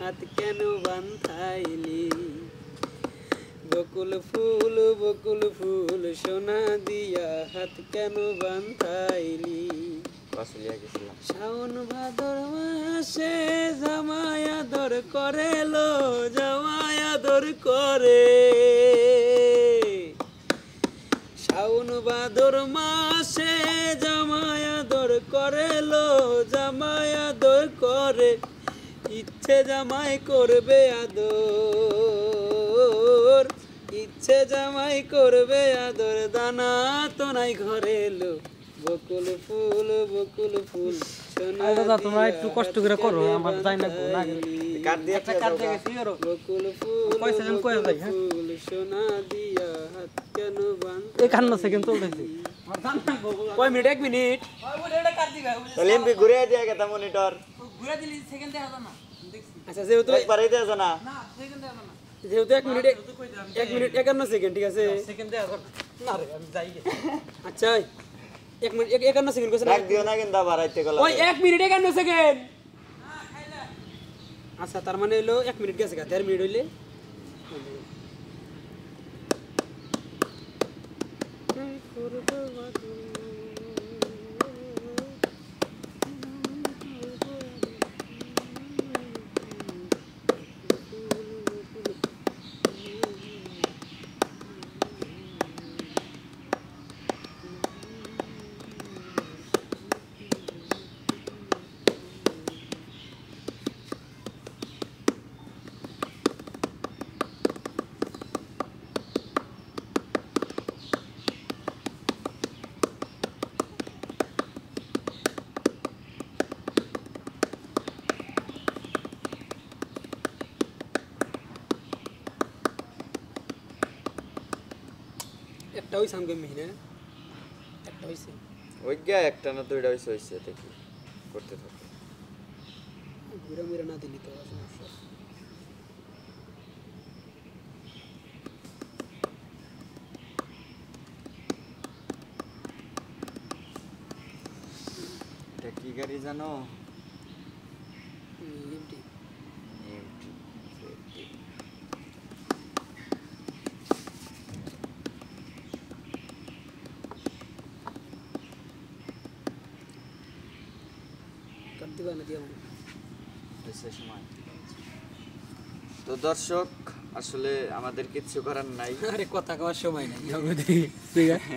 হাত কেন বাঁধাইলি বকুল ফুল সোনা দিয়া হাত কেন বাঁধাইলি শাওন ভাদর মাসে জামাই আদর করে লো জামাই আদর করে শাওন ভাদর মাসে জামাই আদর করে লো জামাই আদর করে ইচ্ছে জামাই করবে আদর ইচ্ছে জামাই করবে আদর দানা তো নাই ঘরে এলো বকুল ফুল সোনা দাদা তোমরা একটু কষ্ট করে করো আমার যাই না না কাট দিয়ে একটা কাট দিয়ে গেছি আর বকুল কয়টা জন কয় যাই হ্যাঁ ফুল সোনা দিয়া হাত কেন বাঁধ 51 সেকেন্ড চলতেছে আমার জান না কয় মিনিট 1 মিনিট ওই ওটা কাট দিবা তাহলে এমপি ঘুরে দিয়ে গেতা মনিটর ঘুরে দিলি সেকেন্ড দেখা যায় না দেখছি আচ্ছা যেহেতু একবারই দেয়া না না সেকেন্ড দেখা না যেহেতু 1 মিনিট 51 সেকেন্ড ঠিক আছে সেকেন্ড দেখা না রে আমি যাই আচ্ছা 1 মিনিট 51 সেকেন্ড কইছ না রাখ দিও না কিন্তু বাড়াইতে গলা ওই 1 মিনিট 51 সেকেন্ড আচ্ছা তার মানে হলো 1 মিনিট গেছে 1.5 মিনিট হইলে একটা হইছে আমগে মিহিনে একটা হইছে ওই গা একটা না দুইটা হইছে দেখি করতে থাকো ঘুরে মুরে না দিলি তো সমস্যা এটা কি গাড়ি জানো এমটি দিবা না দিয়া তো দর্শক আসলে আমাদের কিচ্ছু করার নাই আরে কথা কওয়ার সময় নাই ঠিক আছে